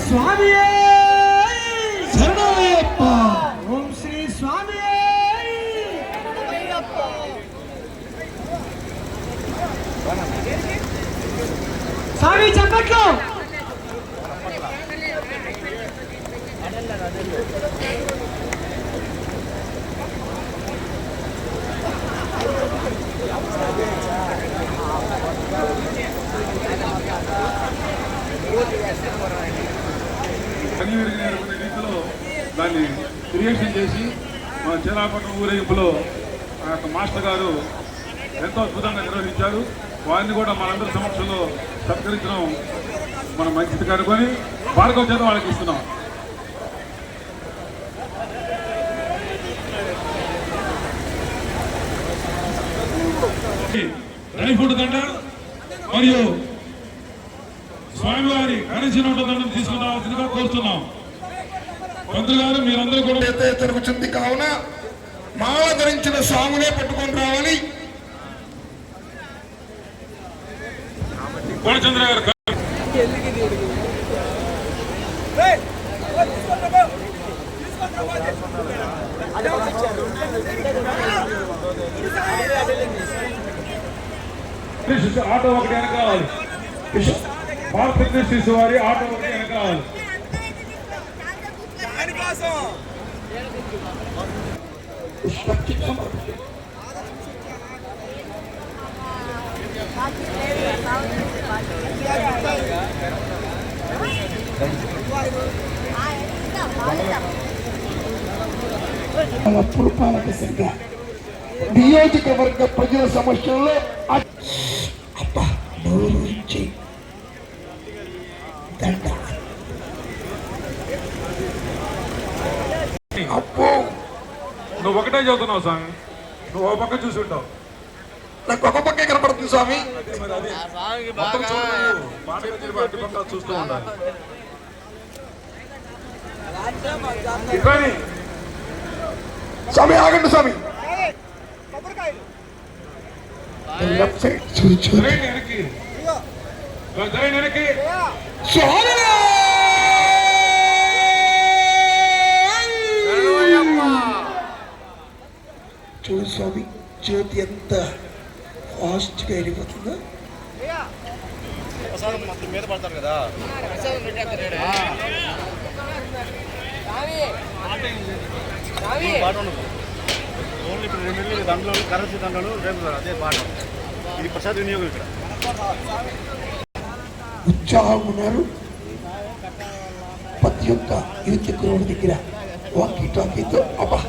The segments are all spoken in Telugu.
స్వామి శరణయ్యప్ప. ఓం శ్రీ స్వామి స్వామి చెప్పట్లు రీతిలో దాన్ని క్రియేషన్ చేసి మన చిరాపట్నం ఊరేగింపులో ఆ యొక్క మాస్టర్ గారు ఎంతో అద్భుతంగా నిర్వహించారు. వారిని కూడా మనందరి సమక్షంలో సత్కరించడం మనం మంచిది కనుకొని భార్గవ చేత వాళ్ళకి ఇస్తున్నాం. డ్రై ఫ్రూట్ దండ మరియు స్వామివారి గణేశ దండం తీసుకుని రావాల్సిందిగా కోరుతున్నాం. మంత్రి గారు మీరందరూ కూడా జరుగుతుంది కావున మాల ధరించిన స్వామునే పట్టుకొని రావాలి. కోనచంద్ర గారు ఆటో ఒకటి వెనక కావాలి. భారత ఫిట్నెస్ వారి ఆటో ఒకటి వెనక కావాలి. పురపాలక సంఘ నియోజకవర్గ ప్రజల సమస్యల్లో నూరించి దండ అబ్బో నువ్వు ఒకటే చదువుతున్నావు స్వామి, నువ్వు ఒక పక్క చూసి ఉంటావు. నాకు ఒక పక్కే కనపడుతుంది స్వామి. చూస్తూ ఉండాలి. స్వామి ఆగండి స్వామి. లెఫ్ట్ సైడ్ చూచు చూడు స్వామి, జ్యోతి ఎంత ఫాస్ట్ గా వెళ్ళిపోతుందో. మీద పడతారు కదా పాట ఉండదు. ఓన్లీ ఇప్పుడు 2 నెలలు దండలు కరెన్సీ దండలు రేపు అదే పాట. ఇది ప్రసాద్ వినియోగం. ఇక్కడ ఉత్సాహం ఉన్నారు. ప్రతి ఒక్క యూత్ గ్రౌండ్ దగ్గర వాకీ టాకీతో అబ్బా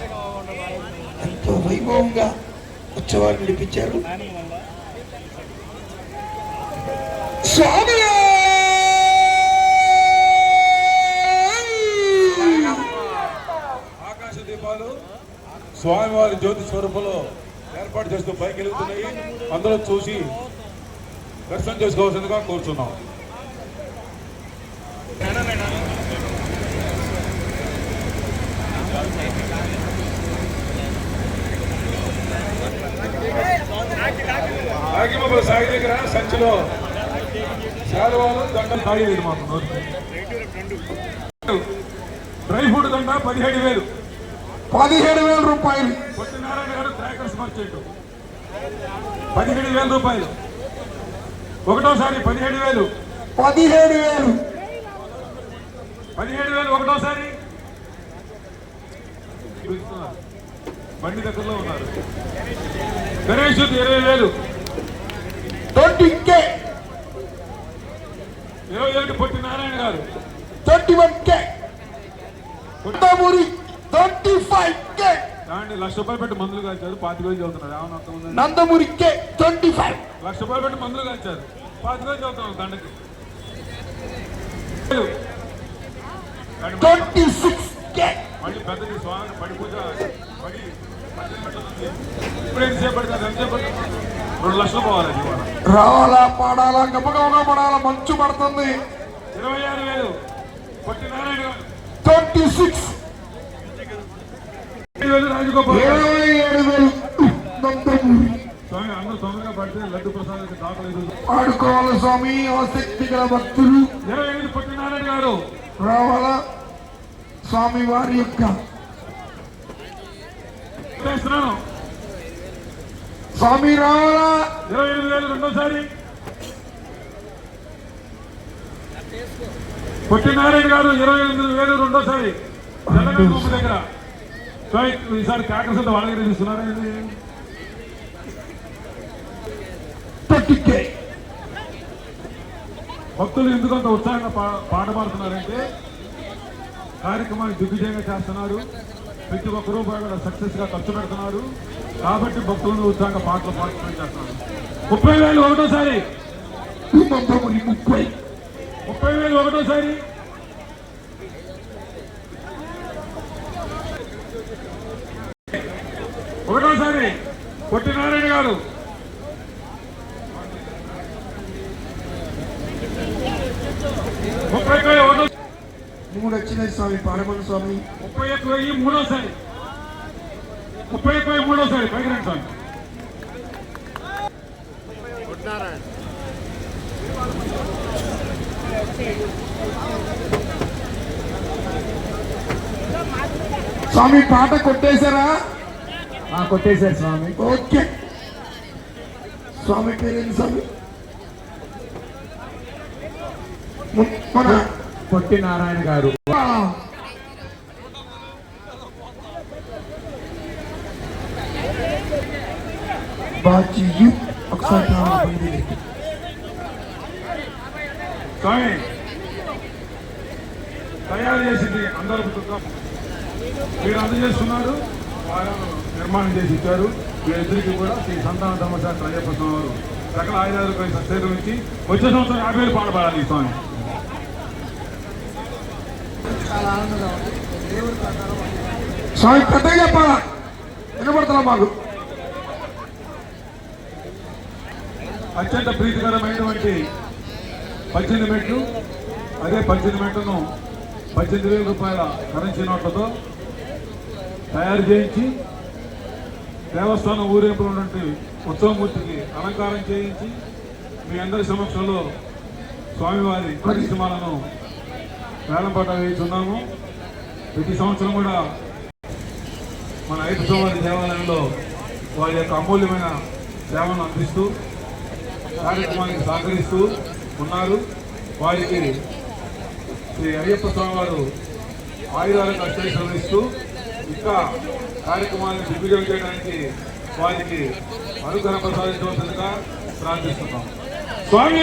ఎంతో వైభవంగా ఉత్సవాలు నడిపించారు. స్వామి ఆకాశ దీపాలు స్వామివారి జ్యోతి స్వరూపంలో ఏర్పాటు చేస్తూ పైకి వెళ్తున్నాయి. అందరూ చూసి దర్శనం చేసుకోవాల్సిందిగా కోరుతున్నాం. సాయి దగ్గర సంచిలో శాలువాలు దండలు తాగేది మాకు. డ్రై ఫ్రూట్ దండ 17,000. 17,000 రూపాయలు. సత్యనారాయణ గారు ట్రాకర్స్ మార్కెట్ 17,000 రూపాయలు. ఒకటోసారి 17,000. 17,000. 17,000 ఒకటోసారి. బండి దగ్గరలో ఉన్నారు. గణేష్ 20,000. 20K. 21 పొట్టి నారాయణ గారు 21K. నందమూరి 25K. దాన్ని ₹1,00,000 పెట్టి మందులు కాల్చారు. 25,000 చదువుతున్నారు. ఏమన్నా అర్థం? నందమూరికి 25. ₹1,00,000 పెట్టి మందులు కాల్చారు. 25,000 చదువుతున్నారు. దండకి 26K. మళ్ళీ పెద్దది స్వామి పడి పూజ పడి ఇప్పుడు ఎంతసేపటి కాదు, ఎంతసేపటి 2,00,000 పోవాలి. రావాలా పాడాలా గబగబగా పడాలా, మంచు పడుతుంది. 26,000 పొట్టి నారాయణ 26. 27,000 రాజగోపాల్ 27,000 నందమూరి. స్వామి అందరూ తొందరగా పడితే లడ్డు ప్రసాదానికి దాఖలేదు. ఆడుకోవాలి స్వామి ఆసక్తి గల భక్తులు. 28 పొట్టి నారాయణ గారు రావాలా స్వామి వారి యొక్క చేస్తున్నాను స్వామి రావాలా 28,000 రెండోసారి పొట్టినారాయణ గారు 28,000 రెండోసారి తెలంగాణ బొమ్మ దగ్గర ఈసారి కాకరసంత వాళ్ళ దగ్గర తీసుకున్నారా 30K. భక్తులు ఎందుకంత ఉత్సాహంగా పాట పాడుతున్నారంటే కార్యక్రమాన్ని దిగ్విజయంగా చేస్తున్నారు, ప్రతి ఒక్క రూపాయి కూడా సక్సెస్ గా ఖర్చు పెడుతున్నారు కాబట్టి భక్తులను ఉత్సాహంగా పాటలు పాడుతూ చేస్తున్నారు. 30,000 ఒకటోసారి 30,000 ఒకటోసారి పొట్టినారాయణ గారు 3 వచ్చినాయి స్వామి పాడమని స్వామి 31,000 మూడోసారి 31,000 మూడోసారి పైకి రండి స్వామి. స్వామి పాట కొట్టేశారా? కొట్టేశారు స్వామి. ఓకే. స్వామి పేరేంటి స్వామి? మన పొట్టినారాయణ గారు. బాజీ ఒకసారి స్వామి తయారు చేసింది అందరూ మీరు అందజేస్తున్నారు, వారు నిర్మాణం చేసి ఇచ్చారు. వీరిద్దరికి కూడా శ్రీ సంతాన ధర్మశాస్త్ర అయ్యప్ప స్వామి వారు సకల ఆయుధాలపై సత్సేరం ఇచ్చి వచ్చే సంవత్సరం 50,000 పాడబడాలి ఈ స్వామి. స్వామి పెద్దగా చెప్పాలా, వినపడుతున్నా మాకు. అత్యంత ప్రీతికరమైనటువంటి 18 మెట్లు, అదే 18 మెట్లను 18,000 రూపాయల కరెన్సీ నోట్లతో తయారు చేయించి దేవస్థానం ఊరేంపులో ఉన్నటువంటి ఉత్సవమూర్తికి అలంకారం చేయించి మీ అందరి సమక్షంలో స్వామివారి పరిశ్రమలను వేలంపాట వేస్తున్నాము. ప్రతి సంవత్సరం కూడా మన అయ్యప్ప స్వామి దేవాలయంలో వారి యొక్క అమూల్యమైన సేవలను అందిస్తూ కార్యక్రమానికి సహకరిస్తూ ఉన్నారు. వారికి శ్రీ అయ్యప్ప స్వామి వారు ఆయుధాలకు అష్టైశ్వర్యం ఇస్తూ ఇంకా కార్యక్రమాన్ని దిగ్విజయం చేయడానికి వారికి అనుగ్రహం ప్రసాదించవలసిందిగా ప్రార్థిస్తున్నాం. స్వామి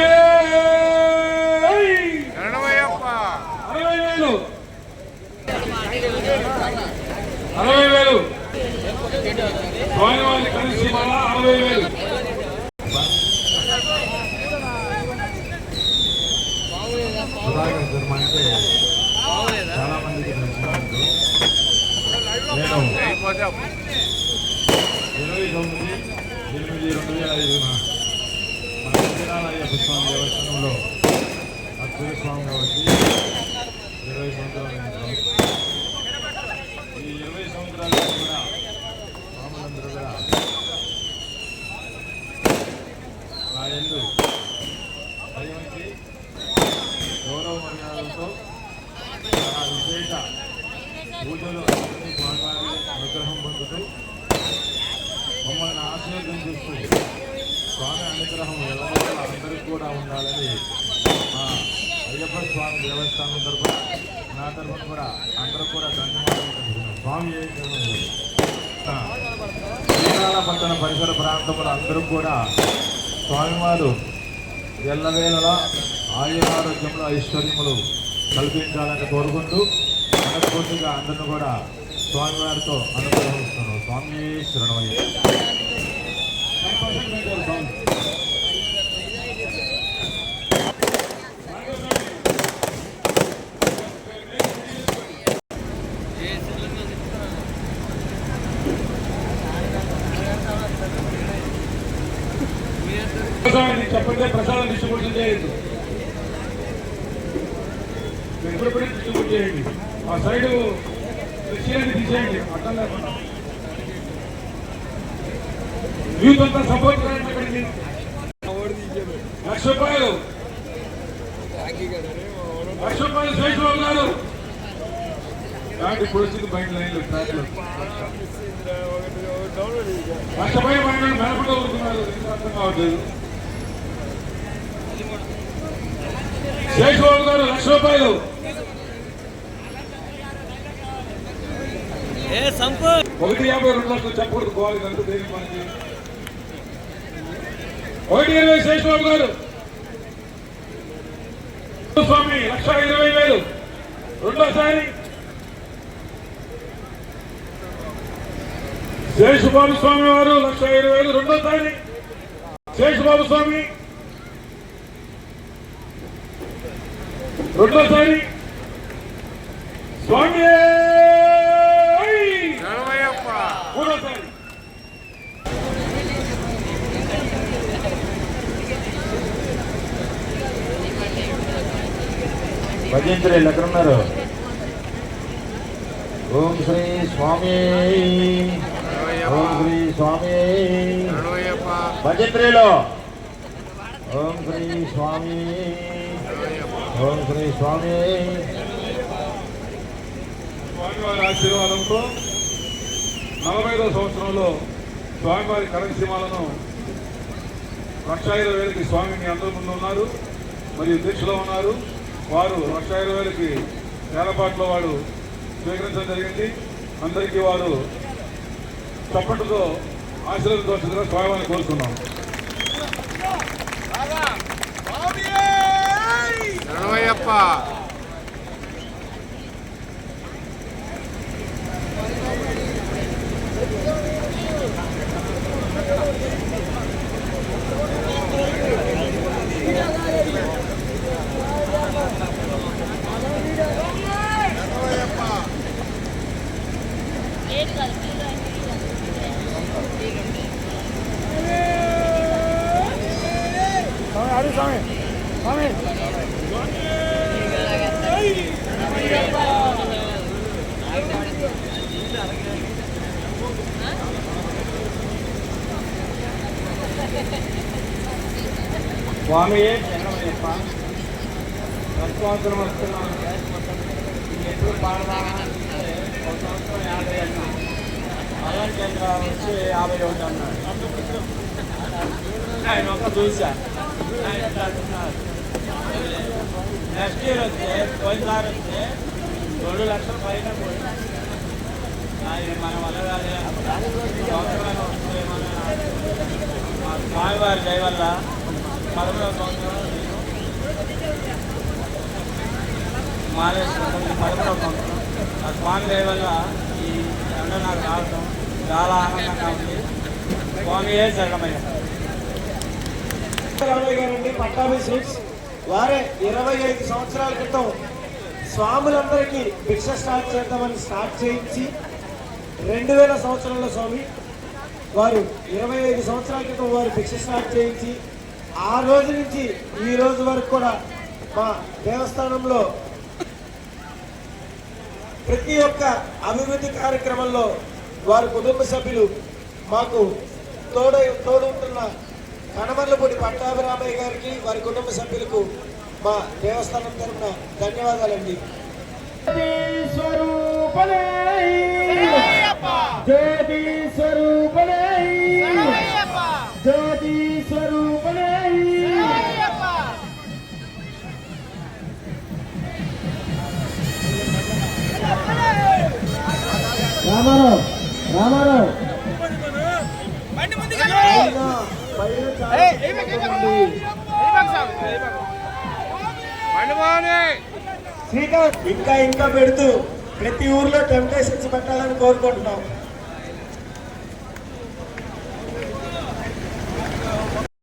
60,000 స్వామి వారిని కలిసి మళ్ళా 60,000. చాలా మందికి నేను 29/8/2005 మన అయ్యప్ప స్వామి దేవస్థానంలో అద్భుత స్వామిగా వచ్చి 20 సంవత్సరాలు. ఈ 20 సంవత్సరాలు కూడా స్వాములందరూ కూడా నా యందు దయవంచి గౌరవ మర్యాదలతో చాలా విశేష పూజలు అన్ని స్వామివారి అనుగ్రహం పొందుతూ మమ్మల్ని ఆశీర్వదించేస్తూ స్వామి అనుగ్రహం ఎవరైనా అందరికీ కూడా ఉండాలని మా అయ్యప్ప స్వామి దేవస్థానం తరఫున నా తరఫున కూడా అందరూ కూడా ధన్యవాదాలు తెలుపుతున్నాం. స్వామి శ్రీకాళ పట్టణ పరిసర ప్రాంతంలో అందరూ కూడా స్వామివారు ఎల్లవేళలా ఆయురారోగ్యములు ఐశ్వర్యములు కల్పించాలని కోరుకుంటూ మనస్ఫూర్తిగా అందరిని కూడా స్వామివారితో అనుగ్రహిస్తున్నాం. స్వామి శరణమయ్య. చెప్పండి, ప్రసాదం డిస్ట్రిబ్యూషన్ చేయొద్దు, ఎప్పుడెప్పుడే డిస్ట్రిబ్యూట్ చేయండి. ఆ సైడ్ విషయాన్ని తీసేయండి, అర్థం లేకుండా. యూత్ అంతా సపోర్ట్ చేయండి. అక్కడికి 1,00,000 రూపాయలు లక్షపల్లి శేషబాబు గారు ఇప్పుడు వచ్చింది బయట లైన్లు ట్రాక్లు లక్షపై బండ్లు మెలపట ఊరుకున్నారు అర్థం కావట్లేదు. శేషబాబు గారు 1,00,000 రూపాయలు. 1,50,000 2 లక్షలు చెప్పకూడదు పోవాలి కనుక దేనికి మనకి 1,20,000 శేషబాబు గారు. స్వామి 1,20,000 రెండోసారి. శేషబాబు స్వామి వారు 1,20,000 రెండోసారి. శేషబాబు స్వామి రెండోసారి. స్వామి మూడోసారి. భజంత్రులు ఎక్కడున్నారు? ఓం శ్రీ స్వామి, ఓం శ్రీ స్వామి. భజంత్రిలో ఓం శ్రీ స్వామి, ఓం శ్రీ స్వామి. స్వామివారి ఆశీర్వాదంతో 45వ సంవత్సరంలో స్వామివారి కరెన్సీమాలను 1,20,000కి స్వామి మీ అందరి ముందు ఉన్నారు మరియు దీక్షలో ఉన్నారు. వారు 1,20,000కి ఏలపాట్లో వాడు స్వీకరించడం జరిగింది. అందరికీ వారు చప్పటితో ఆశీర్వదించవలసిందిగా స్వామివారిని కోరుతున్నాం. స్వామి చెన్నమయ్యప్ప సంవత్సరం వస్తున్నాను. ఎప్పుడు పాడదానంటే 1 సంవత్సరం 50 అన్నా, అలా కేంద్ర వచ్చి 51 అన్నాడు. ఆయన ఒక చూసా నెక్స్ట్ ఇయర్ వస్తే పోయినసారి వస్తే 2 లక్షల పైన పోయింది. ఆయన మన వల్ల సంవత్సరాలు వస్తే మన స్వామివారి దయ వల్ల 11వ సంవత్సరం మాలేశ్వరం 11వ సంవత్సరం ఆ స్వామి దయ వల్ల ఈ ఎండ నాకు రావడం చాలా ఆనందంగా ఉంది. స్వామియే శరణమయ్య. గారండి పట్టాభి స్వీట్స్ వారే 25 సంవత్సరాల క్రితం స్వాములందరికీ భిక్ష స్టార్ట్ చేద్దామని స్టార్ట్ చేయించి 2000 సంవత్సరంలో స్వామి వారు 25 సంవత్సరాల క్రితం వారు భిక్ష స్టార్ట్ చేయించి ఆ రోజు నుంచి ఈ రోజు వరకు కూడా మా దేవస్థానంలో ప్రతి ఒక్క అభివృద్ధి కార్యక్రమంలో వారి కుటుంబ సభ్యులు మాకు తోడుంటున్న కనమర్లపూడి పట్టాభిరామయ్య గారికి వారి కుటుంబ సభ్యులకు మా దేవస్థానం తరఫున ధన్యవాదాలండి. రామారావు రామారావు శ్రీకాంత్ ఇంకా పెడుతూ ప్రతి ఊర్లో టెంప్టేషన్స్ పెట్టాలని కోరుకుంటున్నాం.